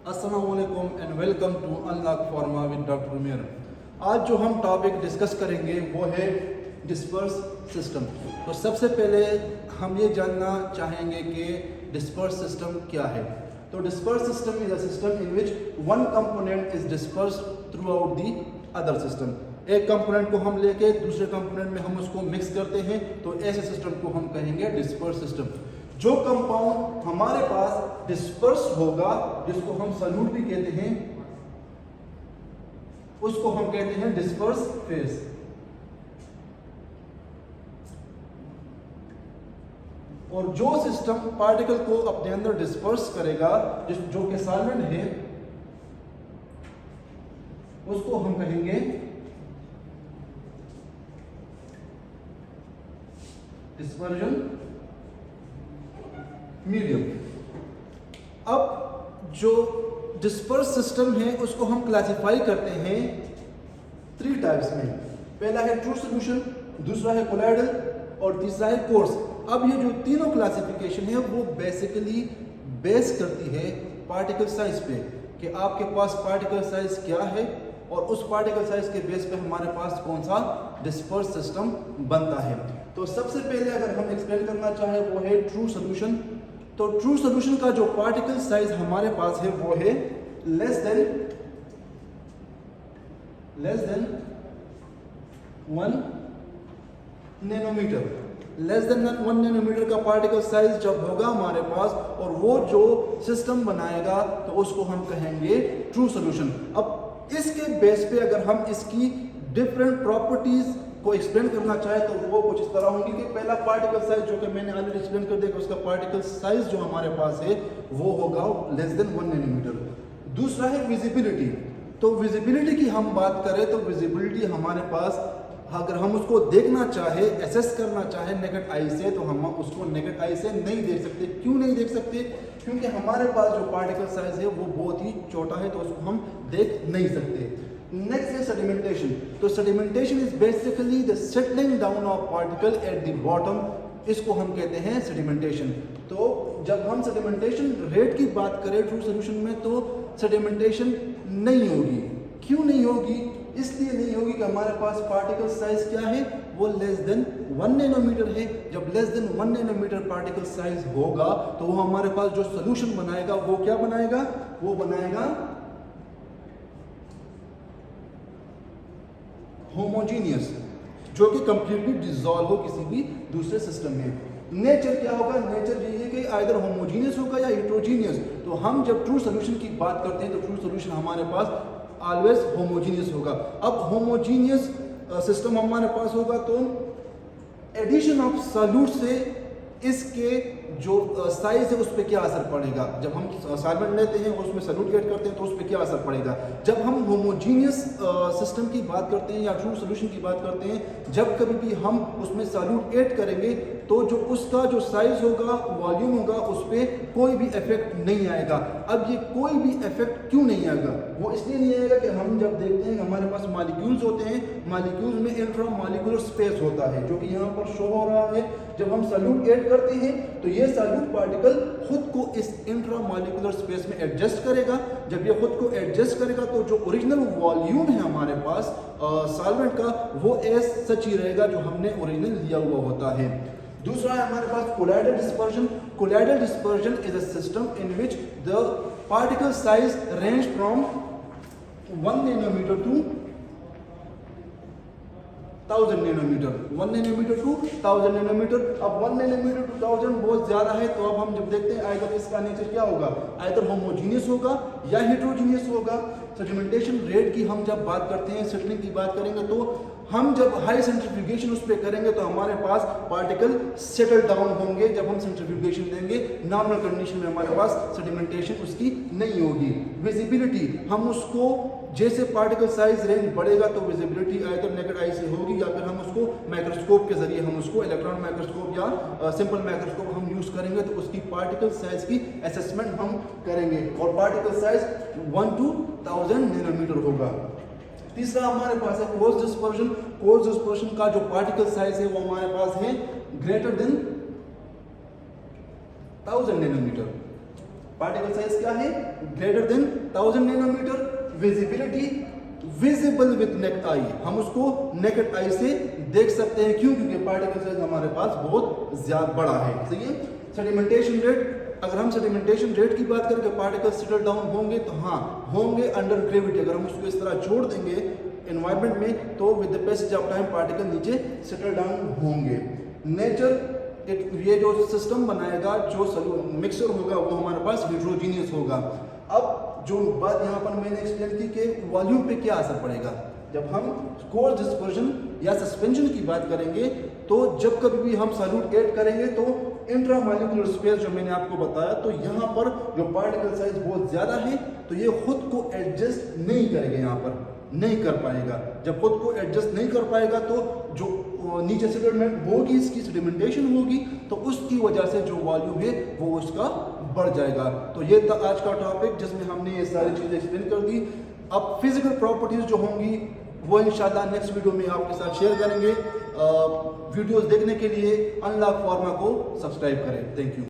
अस्सलाम वालेकुम and welcome to unlock pharma with doctor Umer. आज जो हम टॉपिक डिस्कस करेंगे वो है डिस्पर्स सिस्टम। तो सबसे पहले हम ये जानना चाहेंगे कि डिस्पर्स सिस्टम क्या है। तो disperse system is a system in which one component is disperse through out the other system. एक कंपोनेंट को हम लेके दूसरे कंपोनेंट में हम उसको मिक्स करते हैं, तो ऐसे सिस्टम को हम कहेंगे डिस्पर्स सिस्टम। जो कंपाउंड हमारे पास डिस्पर्स होगा, जिसको हम सॉल्यूट भी कहते हैं, उसको हम कहते हैं डिस्पर्स फेज। और जो सिस्टम पार्टिकल को अपने अंदर डिस्पर्स करेगा, जो कि सॉल्वेंट है, उसको हम कहेंगे डिस्पर्जन मीडियम। अब जो डिस्पर्स सिस्टम है उसको हम क्लासिफाई करते हैं 3 टाइप्स में। पहला है ट्रू सॉल्यूशन, दूसरा है कोलाइडल और तीसरा है कोर्स। अब ये जो तीनों क्लासिफिकेशन है वो बेसिकली बेस करती है पार्टिकल साइज पे, कि आपके पास पार्टिकल साइज क्या है और उस पार्टिकल साइज के बेस पे हमारे पास कौन सा डिस्पर्स सिस्टम बनता है। तो सबसे पहले अगर हम एक्सप्लेन करना चाहें वो है ट्रू सॉल्यूशन। तो ट्रू सॉल्यूशन का जो पार्टिकल साइज हमारे पास है वो है less than 1 nanometre. Less than 1 nanometre का पार्टिकल साइज जब होगा हमारे पास और वो जो सिस्टम बनाएगा तो उसको हम कहेंगे ट्रू सॉल्यूशन। अब इसके बेस पे अगर हम इसकी डिफरेंट प्रॉपर्टीज को एक्सप्लेन करना चाहे तो वो कुछ इस तरह होंगी कि पहला पार्टिकल साइज जो कि मैंने ऑलरेडी एक्सप्लेन कर दिया, उसका पार्टिकल साइज जो हमारे पास है वो होगा लेस देन 1 नैनोमीटर। दूसरा है विजिबिलिटी। तो विजिबिलिटी की हम बात करें तो विजिबिलिटी हमारे पास, अगर हम उसको देखना चाहे, एसेस करना चाहे नेकेड आई से, तो हम उसको नेकेड आई से नहीं देख सकते। क्यों नहीं देख सकते? क्योंकि हमारे पास जो पार्टिकल साइज है वो बहुत ही छोटा है, तो उसको हम देख नहीं सकते। नेक्स्ट है सेडिमेंटेशन। तो sedimentation is basically the settling down of particle at the bottom, इसको हम कहते हैं सेडिमेंटेशन। तो जब हम सेडिमेंटेशन रेट की बात करें ट्रू सॉल्यूशन में, तो सेडिमेंटेशन नहीं होगी। क्यों नहीं होगी? इसलिए नहीं होगी कि हमारे पास पार्टिकल साइज क्या है, वो लेस देन 1 नैनोमीटर है। जब less than 1 nanometre particle size होगा तो वो हमारे पास जो सॉल्यूशन बनाएगा वो क्या बनाएगा? वो बनाएगा होमोजीनियस, जो कि कंप्लीटली डिसॉल्व हो किसी भी दूसरे सिस्टम में। नेचर क्या होगा? नेचर यही है कि आइदर होमोजीनियस होगा या हेटेरोजीनियस। तो हम जब ट्रू सॉल्यूशन की बात करते हैं तो ट्रू सॉल्यूशन हमारे पास ऑलवेज होमोजीनियस होगा। अब होमोजीनियस सिस्टम हमारे पास होगा तो एडिशन ऑफ सॉल्यूट से इसके जो साइज है उस पर क्या असर पड़ेगा। जब हम सॉल्वेंट लेते हैं और उसमें सॉल्यूट ऐड करते हैं तो उस पर क्या असर पड़ेगा। जब हम होमोजीनियस सिस्टम की बात करते हैं या ट्रू सॉल्यूशन की बात करते हैं, जब कभी भी हम उसमें सॉल्यूट ऐड करेंगे तो जो उसका जो साइज होगा, वॉल्यूम होगा, उस पर कोई भी इफेक्ट नहीं आएगा। अब ये कोई भी इफेक्ट क्यों नहीं आएगा? वो इसलिए नहीं आएगा कि हम जब देखते हैं हमारे पास मॉलिक्यूल्स होते हैं, मॉलिक्यूल्स में इंट्रा मॉलिक्यूलर स्पेस होता है, जो कि यहाँ पर शो हो रहा है। जब हम सॉल्यूट ऐड करते हैं तो ये सॉल्यूट पार्टिकल खुद को इस इंट्रा मॉलिक्यूलर स्पेस में एडजस्ट करेगा। जब ये खुद को एडजस्ट करेगा तो जो ओरिजिनल वॉल्यूम है हमारे पास सॉल्वेंट का, वो एज सच ही रहेगा जो हमने ओरिजिनल लिया हुआ होता है। दूसरा है हमारे पास colloidal dispersion. Colloidal dispersion is a system in which the particle size range from 1 nanometer to 1000 nanometer. 1 nanometer to 1000 nanometer. अब 1 नैनोमीटर टू 1000 बहुत ज्यादा है, तो अब हम जब देखते हैं आइदर इसका नेचर क्या होगा, आइदर होमोजीनियस होगा या हेटेरोजीनियस होगा। सेडिमेंटेशन रेट की हम जब बात करते हैं, सेटलिंग की बात करेंगे, तो हम जब हाई सेंट्रीफ्यूगेशन उस पर करेंगे तो हमारे पास पार्टिकल सेटल डाउन होंगे। जब हम सेंट्रीफ्यूगेशन देंगे नॉर्मल कंडीशन में हमारे पास सेडिमेंटेशन उसकी नहीं होगी। विजिबिलिटी, हम उसको जैसे पार्टिकल साइज रेंज बढ़ेगा तो विजिबिलिटी आइदर नेकेड आई से होगी या फिर हम उसको माइक्रोस्कोप के जरिए, हम उसको इलेक्ट्रॉन माइक्रोस्कोप या सिंपल माइक्रोस्कोप हम यूज करेंगे तो उसकी पार्टिकल साइज की असेसमेंट हम करेंगे और पार्टिकल साइज 1 to 1000 नैनोमीटर होगा। तीसरा हमारे पास है कोर्स डिस्पर्जन। कोर्स डिस्पर्जन का जो पार्टिकल साइज है वो हमारे पास है greater than 1000 nanometre. Particle size क्या है, greater than 1000 nanometre, visibility visible with naked eye, हम उसको नेकेड आई से देख सकते हैं, क्यों, क्योंकि पार्टिकल साइज हमारे पास बहुत ज्यादा बड़ा है, सही है। सेडिमेंटेशन रेट, अगर हम सेडिमेंटेशन रेट की बात करें कि पार्टिकल सेटल डाउन होंगे, तो हाँ होंगे अंडर ग्रेविटी, अगर हम उसको इस तरह छोड़ देंगे एनवायरनमेंट में तो with the passage of time particle नीचे सेटल डाउन होंगे। नेचर ये जो सिस्टम बनाएगा, जो मिक्सचर होगा वो हमारे पास हेट्रोजीनियस होगा। अब जो बात यहाँ पर मैंने एक्सप्लेन की कि वॉल्यूम पे क्या असर पड़ेगा, जब हम कोर्स डिस्पर्जन या सस्पेंशन की बात करेंगे तो जब कभी भी हम सॉल्यूट ऐड करेंगे तो इंट्रामॉलिक्यूलर स्पेस जो मैंने आपको बताया, तो यहाँ पर जो पार्टिकल साइज बहुत ज़्यादा है तो ये खुद को एडजस्ट नहीं करेगा, यहाँ पर नहीं कर पाएगा। जब खुद को एडजस्ट नहीं कर पाएगा तो जो नीचे सेटलमेंट होगी, इसकी सेडिमेंटेशन होगी, तो उसकी वजह से जो वॉल्यूम है वो उसका बढ़ जाएगा। तो ये था आज का टॉपिक जिसमें हमने ये सारी चीज़ें एक्सप्लेन कर दी। अब फिजिकल प्रॉपर्टीज़ जो होंगी वो इंशाल्लाह नेक्स्ट वीडियो में आपके साथ शेयर करेंगे। वीडियोस देखने के लिए अनलॉक फार्मा को सब्सक्राइब करें। Thank you.